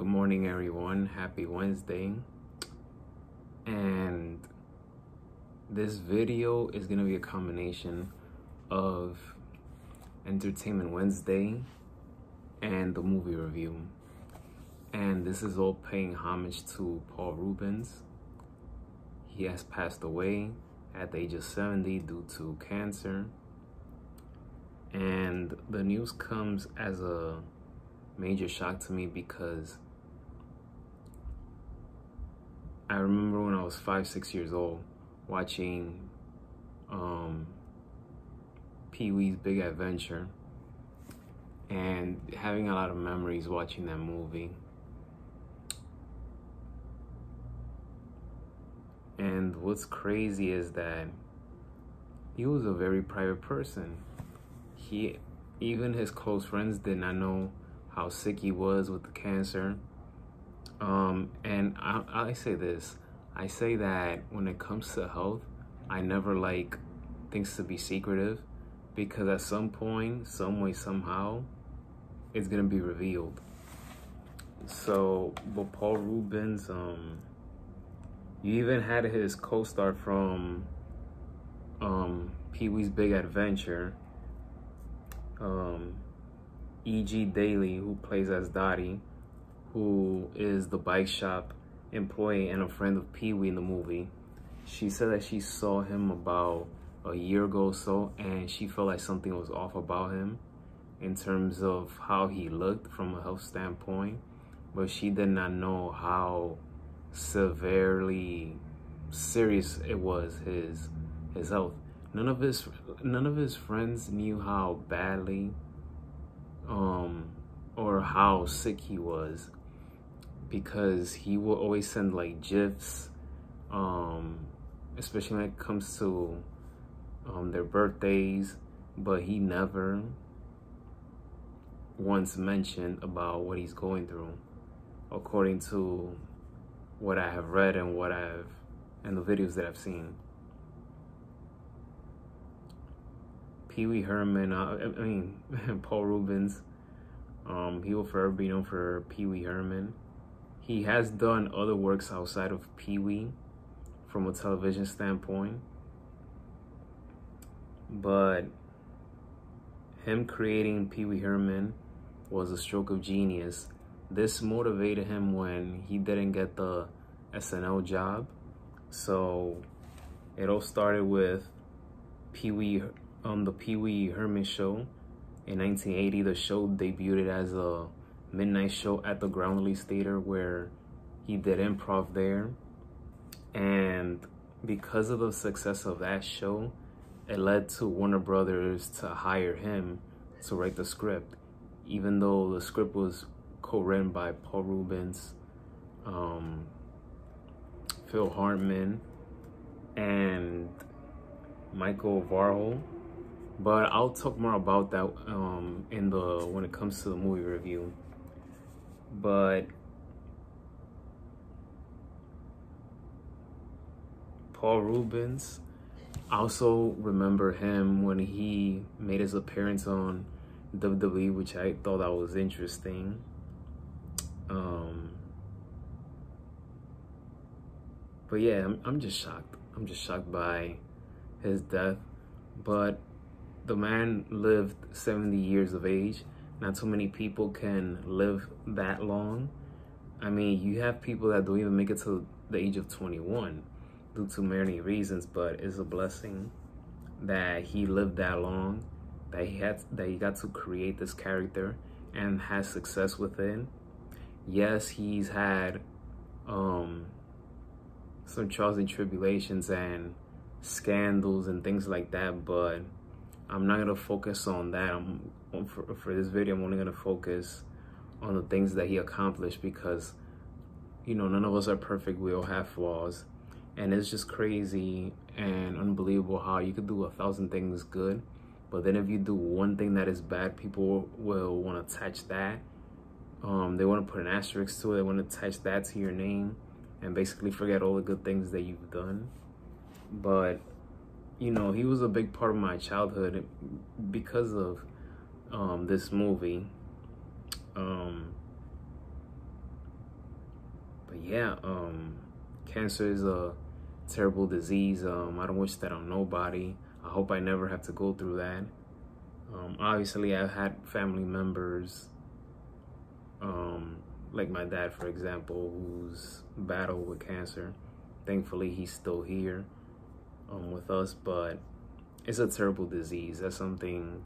Good morning, everyone. Happy Wednesday. And this video is going to be a combination of Entertainment Wednesday and the movie review. And this is all paying homage to Paul Reubens. He has passed away at the age of 70 due to cancer. And the news comes as a major shock to me because I remember when I was 5-6 years old watching Pee-wee's Big Adventure and having a lot of memories watching that movie. And what's crazy is that he was a very private person. Even his close friends did not know how sick he was with the cancer. And I say this, I say that when it comes to health, I never like things to be secretive, because at some point, some way, somehow, it's gonna be revealed. So, but Paul Reubens, you even had his co-star from Pee-wee's Big Adventure, E.G. Daily, who plays as Dottie, who is the bike shop employee and a friend of Pee-wee in the movie. She said that she saw him about a year ago or so, and she felt like something was off about him in terms of how he looked from a health standpoint, but she did not know how severely serious it was, his health. None of his friends knew how badly or how sick he was, because he will always send like GIFs, especially when it comes to their birthdays, but he never once mentioned about what he's going through, according to what I have read and and the videos that I've seen. Pee-wee Herman, Paul Reubens, he will forever be known for Pee-wee Herman. He has done other works outside of Pee-wee from a television standpoint, but him creating Pee-wee Herman was a stroke of genius. This motivated him when he didn't get the SNL job. So it all started with the Pee-wee Herman show. In 1980, the show debuted as a midnight show at the Ground Release Theater, where he did improv there. And because of the success of that show, it led to Warner Brothers to hire him to write the script, even though the script was co-written by Paul Reubens, Phil Hartman, and Michael Varhol. But I'll talk more about that when it comes to the movie review. But Paul Reubens, I also remember him when he made his appearance on WWE, which I thought that was interesting. But yeah, I'm just shocked. I'm just shocked by his death. But the man lived 70 years of age. Not too many people can live that long. I mean, you have people that don't even make it to the age of 21 due to many reasons, but it's a blessing that he lived that long, that he got to create this character and has success with it. Yes, he's had some trials and tribulations and scandals and things like that, but I'm not gonna focus on that. For this video, I'm only gonna focus on the things that he accomplished, because, you know, none of us are perfect. We all have flaws, and it's just crazy and unbelievable how you could do 1,000 things good, but then if you do one thing that is bad, people will want to attach that. They want to put an asterisk to it. They want to attach that to your name and basically forget all the good things that you've done. But you know, he was a big part of my childhood because of this movie. But yeah, cancer is a terrible disease. I don't wish that on nobody. I hope I never have to go through that. Obviously, I've had family members, like my dad, for example, who's battled with cancer. Thankfully, he's still here with us, but it's a terrible disease. That's something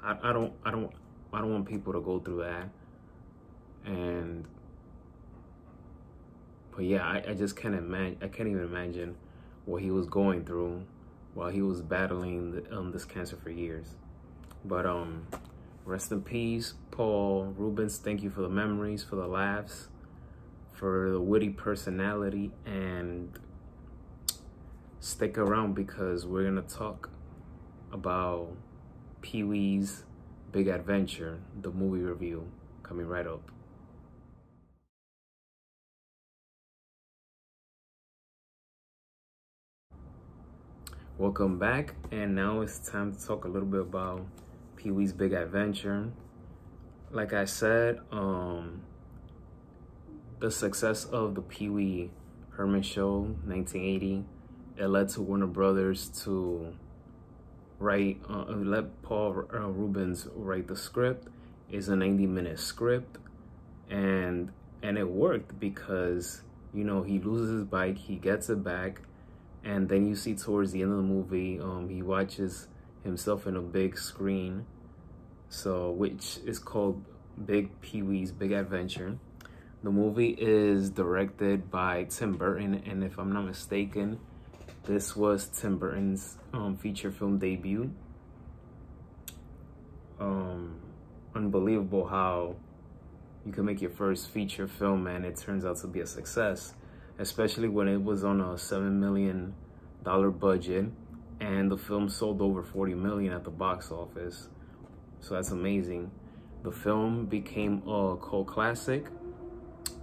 I don't want people to go through that. But yeah, I just can't imagine. I can't even imagine what he was going through while he was battling this cancer for years. But rest in peace, Paul Reubens. Thank you for the memories, for the laughs, for the witty personality, and stick around because we're gonna talk about Pee-wee's Big Adventure, the movie review, coming right up. Welcome back, and now it's time to talk a little bit about Pee-wee's Big Adventure. Like I said, the success of the Pee-wee Herman Show, 1980, it led to Warner Brothers to let Paul Reubens write the script. It's a 90-minute script, and it worked because, you know, he loses his bike, he gets it back, and then you see towards the end of the movie, he watches himself in a big screen, which is called Big Pee-wee's Big Adventure. The movie is directed by Tim Burton, and if I'm not mistaken, this was Tim Burton's feature film debut. Unbelievable how you can make your first feature film and it turns out to be a success, especially when it was on a $7 million budget and the film sold over 40 million at the box office. So that's amazing. The film became a cult classic,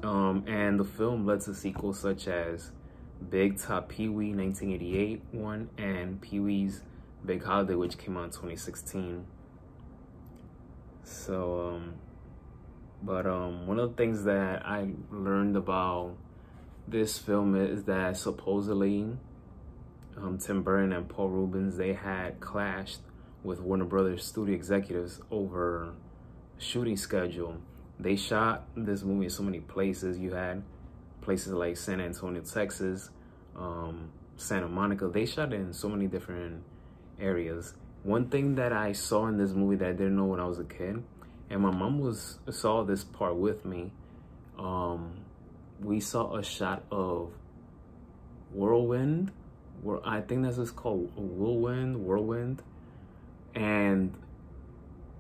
and the film led to sequels such as Big Top Pee-wee 1988 one and Pee-wee's Big Holiday, which came out in 2016. So one of the things that I learned about this film is that supposedly Tim Burton and Paul Reubens, they had clashed with Warner Brothers studio executives over shooting schedule. They shot this movie in so many places. You had places like San Antonio, Texas, Santa Monica. They shot it in so many different areas. One thing that I saw in this movie that I didn't know when I was a kid, and my mom saw this part with me, we saw a shot of Whirlwind. I think that's what's called, Whirlwind. And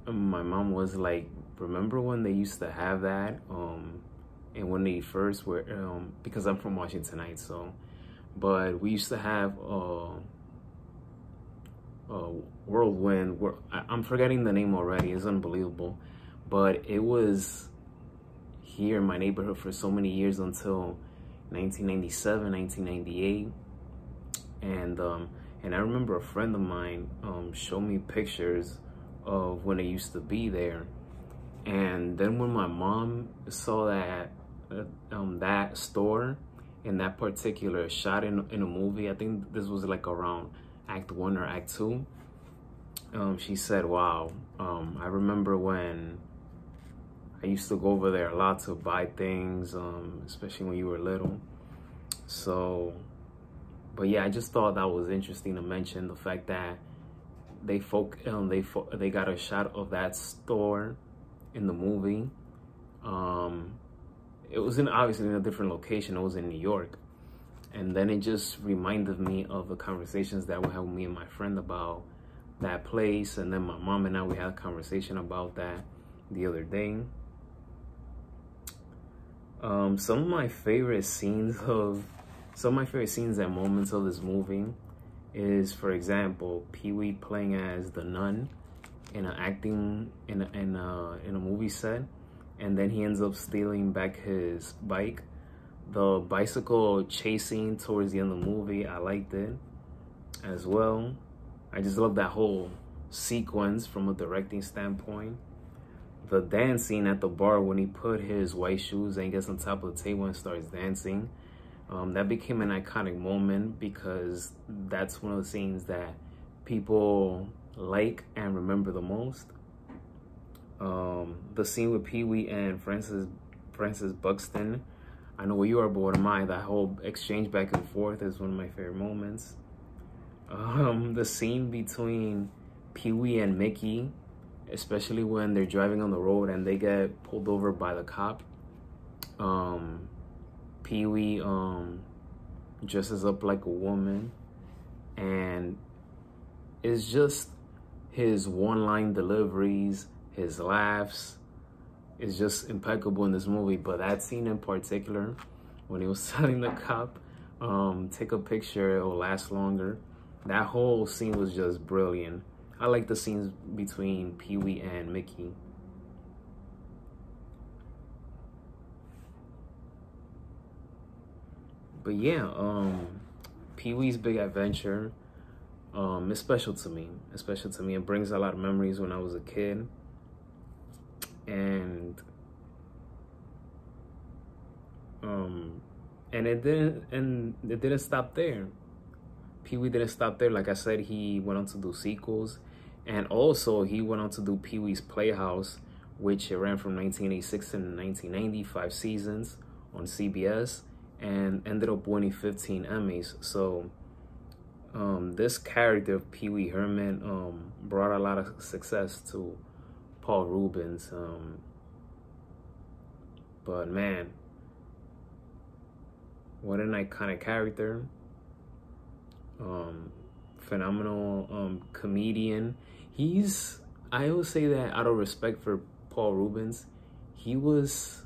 my mom was like, remember when they used to have that? And when they first were, because I'm from Washington Heights, but we used to have Whirlwind. I'm forgetting the name already. It's unbelievable. But it was here in my neighborhood for so many years until 1997, 1998. And I remember a friend of mine showed me pictures of when it used to be there. And then when my mom saw that store in that particular shot in a movie, I think this was like around Act 1 or Act 2, she said, wow, I remember when I used to go over there a lot to buy things, especially when you were little. But yeah, I just thought that was interesting to mention, the fact that they got a shot of that store in the movie. It was obviously in a different location. It was in New York. And then it just reminded me of the conversations that we had with me and my friend about that place. And then my mom and I, we had a conversation about that the other day. Some of my favorite scenes and moments of this movie is, for example, Pee-wee playing as the nun in a movie set, and then he ends up stealing back his bike. The bicycle chasing towards the end of the movie, I liked it as well. I just love that whole sequence from a directing standpoint. the dance scene at the bar when he put his white shoes and gets on top of the table and starts dancing. That became an iconic moment because that's one of the scenes that people like and remember the most. The scene with Pee-wee and Francis Buxton, I know where you are, but what am I? That whole exchange back and forth is one of my favorite moments. The scene between Pee-wee and Mickey, especially when they're driving on the road and they get pulled over by the cop. Pee-wee dresses up like a woman, and it's just his one-line deliveries, his laughs is just impeccable in this movie. But that scene in particular, when he was telling the cop, take a picture, it will last longer. That whole scene was just brilliant. I like the scenes between Pee-wee and Mickey. But yeah, Pee-wee's Big Adventure is special to me. It's special to me. It brings a lot of memories when I was a kid. And it didn't stop there. Pee-wee didn't stop there. Like I said, he went on to do sequels, and also he went on to do Pee-wee's Playhouse, which it ran from 1986 to 1990, 5 seasons on CBS, and ended up winning 15 Emmys. So this character of Pee-wee Herman brought a lot of success to Paul Reubens. But man, what an iconic character. Phenomenal comedian. I always say that out of respect for Paul Reubens, he was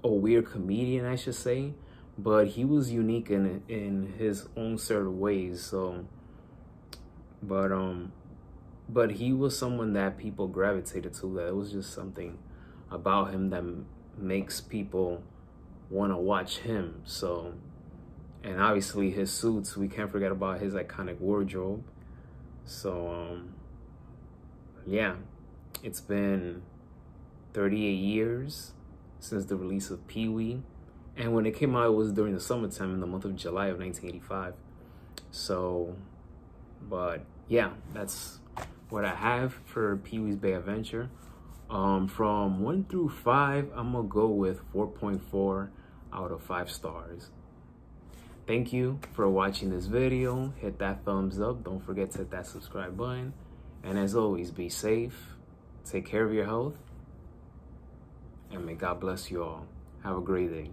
a weird comedian, I should say, but he was unique in his own sort of ways. So, but he was someone that people gravitated to. That it was just something about him that makes people want to watch him. So, and obviously his suits, we can't forget about his iconic wardrobe. So, yeah, it's been 38 years since the release of Pee-wee. And when it came out, it was during the summertime in the month of July of 1985. So, but yeah, that's what I have for Pee-wee's Big Adventure. From 1 through 5, I'm gonna go with 4.4 out of 5 stars. Thank you for watching this video. Hit that thumbs up. Don't forget to hit that subscribe button. And as always, be safe, take care of your health, and may God bless you all. Have a great day.